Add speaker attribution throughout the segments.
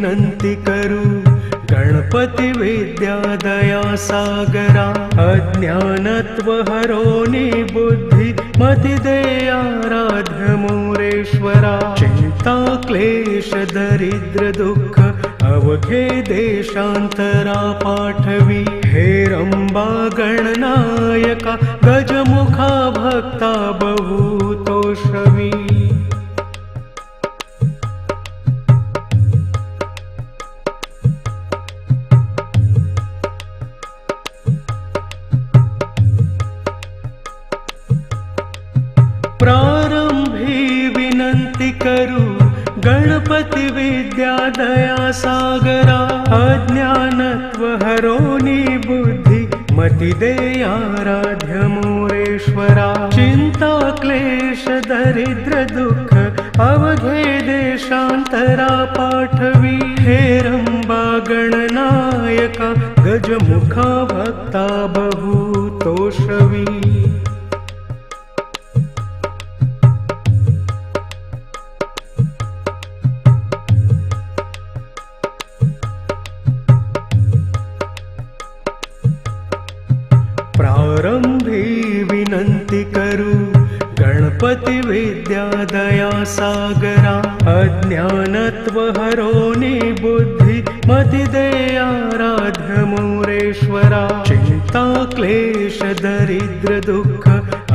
Speaker 1: विनंती करू गणपती विद्या दया सागरा अज्ञानत्व हरोनी बुद्धि मति दे आराध्य मोरेश्वरा चिंता क्लेश दरिद्र दुःख अवघे देशांतरा पाठवी हे रंबा गणनायका गजमुखा भक्ता बहुतोषवी प्रारंभी विनंती करू गणपती विद्या दया सागरा अज्ञानत्व हरोनी बुद्धि मति दे आराध्य मोरेश्वरा चिंता क्लेश दरिद्र दुःख अवघे देशांतरा पाठवी हे रंबा गणनायका गजमुखा भक्ता बहुतोषवी प्रारंभी विनंती करू गणपती विद्या दया सागरा अज्ञानत्व हरोनी बुद्धि मति दे आराध्य मोरेश्वरा चिंता क्लेश दरिद्र दुःख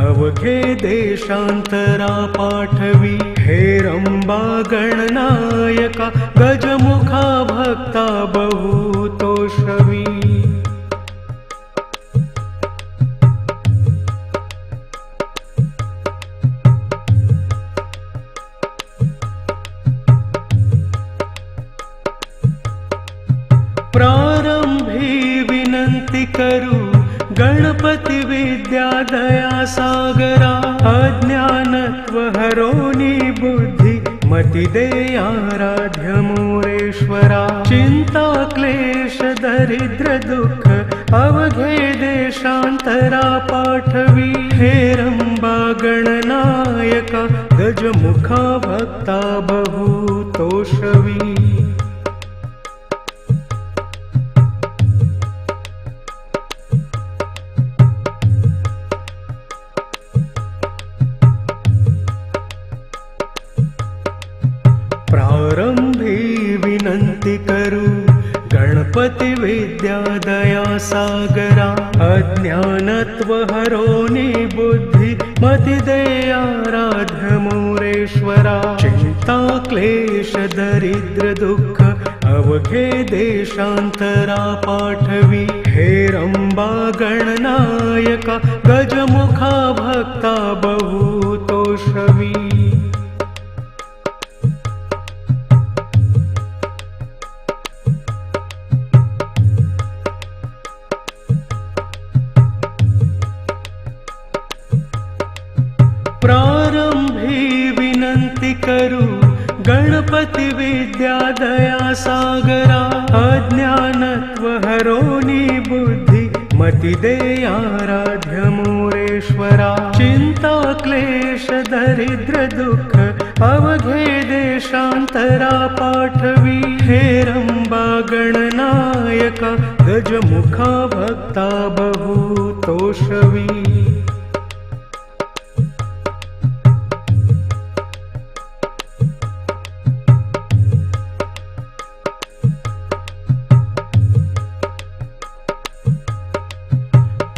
Speaker 1: अवघे देशांतरा पाठवी हे रंबा गणनायका गजमुखा भक्ता बहुतोषवी प्रारंभी विनंती करू गणपती विद्या दया सागरा अज्ञानत्व हरोनी बुद्धि मति दे आराध्य मोरेश्वरा चिंता क्लेश दरिद्र दुःख अवघे देशांतरा पाठवी हे रंबा गणनायका गजमुखा भक्ता बहुतोषवी प्रारंभी विनंती करू गणपती विद्या दया सागरा अज्ञानत्व हरोनी बुद्धि मति दे आराध्य मोरेश्वरा चिंता क्लेश दरिद्र दुःख अवघे देशांतरा पाठवी हे रंबा गणनायका गजमुखा भक्ता बहुतोषवी प्रारंभी विनंती करू गणपती विद्या दया सागरा अज्ञानत्व हरोनी बुद्धि मति दे आराध्य मोरेश्वरा चिंता क्लेश दरिद्र दुःख अवघे देशांतरा पाठवी हे रंबा गणनायका गजमुखा भक्ता बहुतोषवी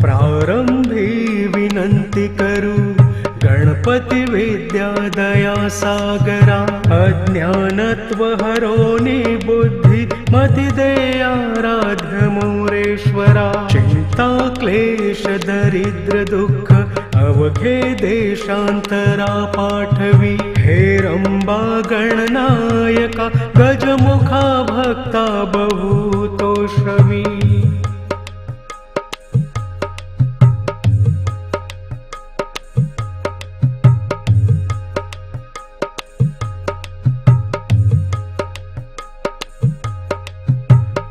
Speaker 1: प्रारंभी विनंती करू गणपती विद्या दया सागरा अज्ञानत्व हरोनी बुद्धि मति दे आराध्य मोरेश्वरा चिंता क्लेश दरिद्र दुःख अवघे देशांतरा पाठवी हे रंबा गणनायका गजमुखा भक्ता बहुतोषवी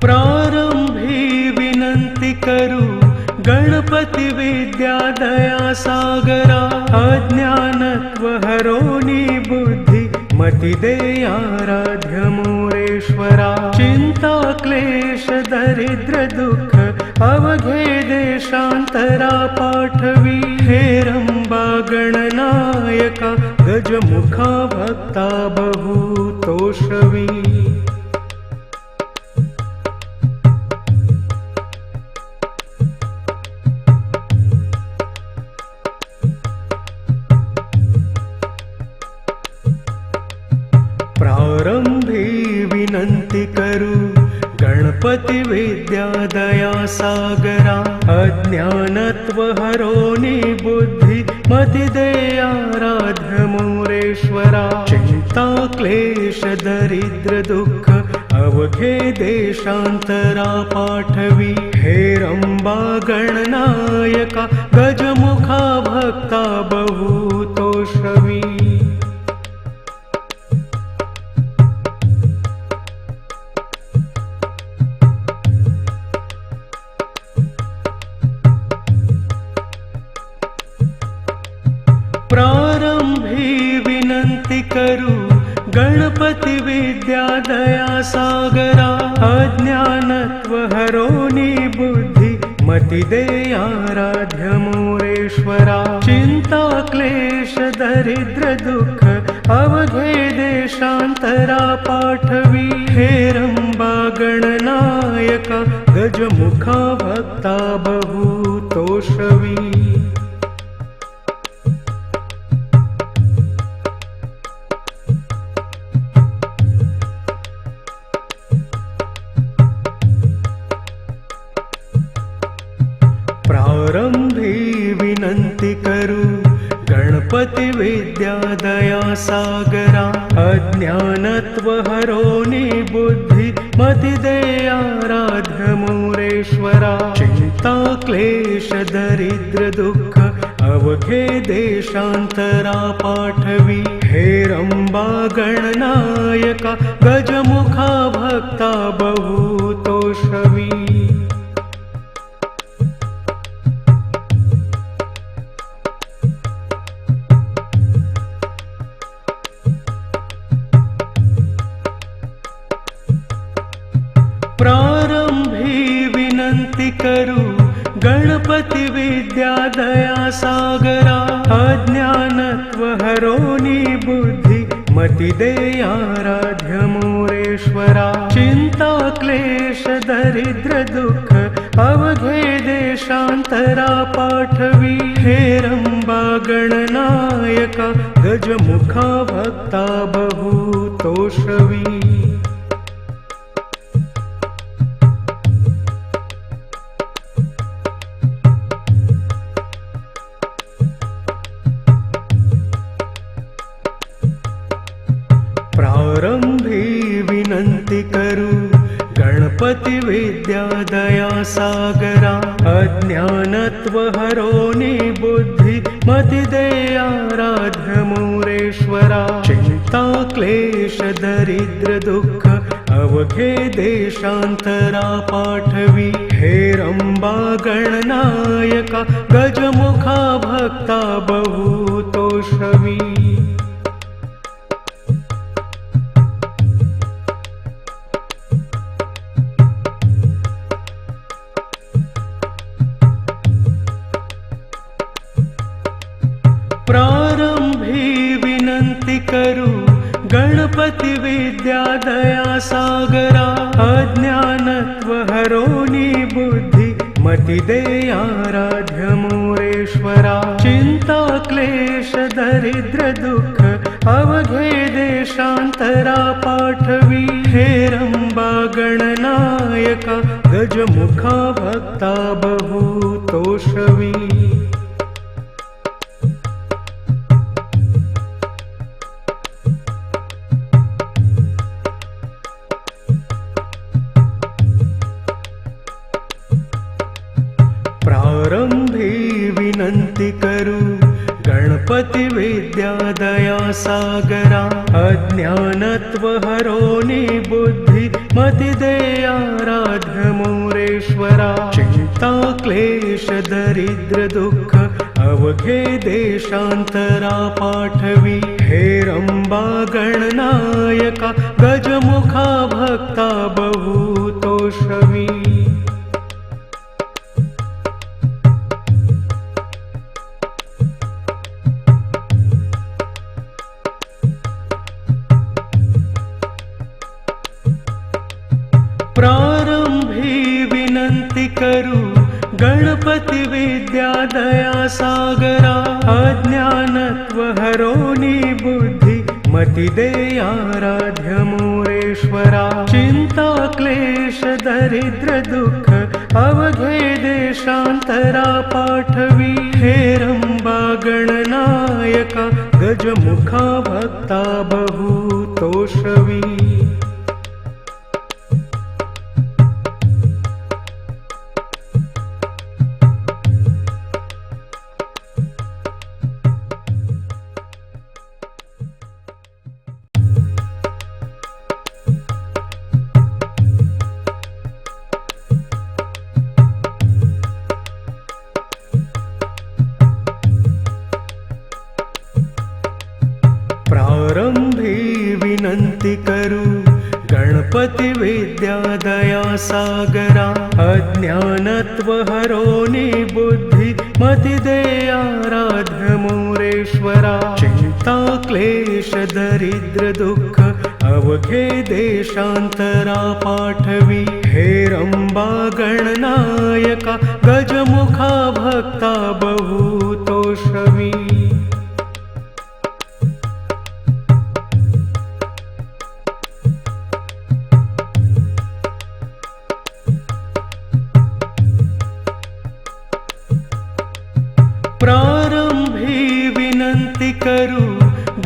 Speaker 1: प्रारंभी विनंती करू गणपती विद्या दया सागरा अज्ञानत्व हरोनी बुद्धि मति दे आराध्य मोरेश्वरा क्लेश दरिद्र दुःख अवघे देशांतरा पाठवी हेरंबा गणनायका गजमुखा भक्ता बहु तोषवी प्रारंभी विनंती करू गणपती विद्या दया सागरा अज्ञानत्व हरोनी बुद्धि मति दे आराध्य मोरेश्वरा चिंता क्लेश दरिद्र दुःख अवघे देशांतरा पाठवी हेरंबा गणनायका गजमुखा भक्ता बहु तोषवी प्रारंभी विनंती करू गणपती विद्या दया सागरा अज्ञानत्व हरोनी बुद्धि मति दे आराध्य मोरेश्वरा चिंता क्लेश दरिद्र दुःख अवघे देशांतरा पाठवी हेरंबा गणनायका गजमुखा भक्ता बहु तोषवी प्रारंभी विनंती करू गणपती विद्या दया सागरा अज्ञानत्व हरोनी बुद्धि मति दे आराध्य मोरेश्वरा चिंता क्लेश दरिद्र दुःख अवघे देशांतरा पाठवी हेरंबा गणनायका गजमुखा भक्ता बहु तोषवी प्रारंभी विनंती करू गणपती विद्या दया सागरा अज्ञानत्व हरोनी बुद्धि मति दे आराध्य मोरेश्वरा चिंता क्लेश दरिद्र दुःख अवघे देशांतरा पाठवी हेरंबा गणनायका गजमुखा भक्ता बहु तोषवी प्रारंभी विनंती करू गणपती विद्या दया सागरा अज्ञानत्व हरोनी बुद्धि मति दे आराध्य मोरेश्वरा चिंता क्लेश दरिद्र दुःख अवघे देशांतरा पाठवी हेरंबा गणनायका गजमुखा भक्ता बहु तोषवी प्रारंभी विनंती करू गणपती विद्या दया सागरा अज्ञानत्व हरोनी बुद्धि मति दे आराध्य मोरेश्वरा चिंता क्लेश दरिद्र दुःख अवघे देशांतरा पाठवी हेरंबा गणनायका गजमुखा भक्ता बहु तोषवी प्रारंभी विनंती करू गणपती विद्या दया सागरा अज्ञानत्व हरोनी बुद्धि मति दे आराध्य मोरेश्वरा चिंता क्लेश दरिद्र दुःख अवघे देशांतरा पाठवी हेरंबा गणनायका गजमुखा भक्ता बहुतोषवी प्रारंभी विनंती करू गणपती विद्या दया सागरा अज्ञानत्व हरोनी बुद्धी मती दे आराध्य मोरेश्वरा चिंता क्लेश दरिद्र दुःख अवघे देशांतरा पाठवी हेरंबा गणनायका गजमुखा भक्ता बहुतोषवी प्रारंभी विनंती करू गणपती विद्या दया सागरा अज्ञानत्व हरोनी बुद्धी मती दे आराध्य मोरेश्वरा चिंता क्लेश दरिद्र दुःख अवघे देशांतरा पाठवी हेरंबा गणनायका गजमुखा भक्ता बहुतोषवी प्रारंभी विनंती करू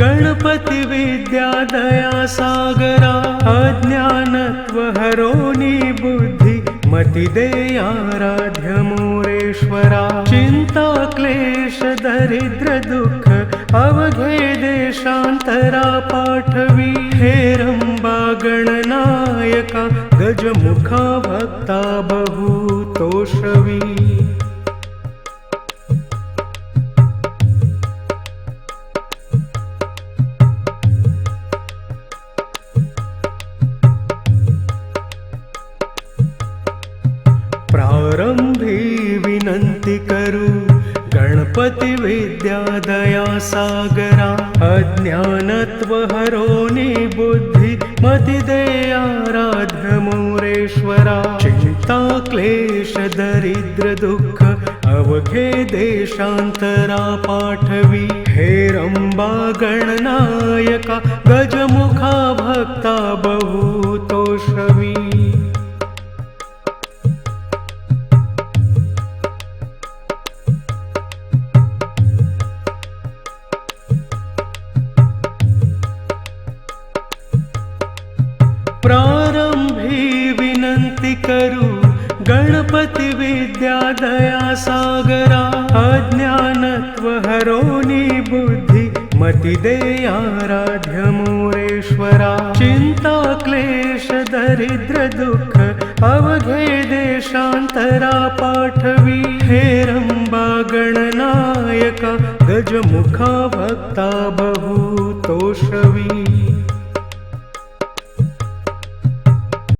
Speaker 1: गणपती विद्या दया सागरा अज्ञानत्व हरोनी बुद्धी मती दे आराध्य मोरेश्वरा चिंता क्लेश दरिद्र दुःख अवघे देशांतरा पाठवी हेरंबा गणनायका गजमुखा भक्ता बहुतोषवी प्रारंभी विनंती करू गणपती विद्या दया सागरा अज्ञानत्व हरोनी बुद्धी मती दे आराध्य मोरेश्वरा चिंता क्लेश दरिद्र दुःख अवघे देशांतरा पाठवी हेरंबा गणनायका गजमुखा भक्ता बहुतोषवी प्रारंभी विनंती करू गणपती विद्या दया सागरा अज्ञानत्व हरोनी बुद्धी मती दे आराध्य मोरेश्वरा चिंता क्लेश दरिद्र दुःख अवघे देशांतरा पाठवी हेरंबा गणनायका गजमुखा भक्ता बहुतोषवी प्रारंभी विनंती करू गणपती विद्या दया सागरा अज्ञानत्व हरोनी बुद्धी मती दे आराध्य मोरेश्वरा चिंता क्लेश दरिद्र दुःख अवघे देशांतरा पाठवी हेरंबा गणनायका गजमुखा भक्ता बहुतोषवी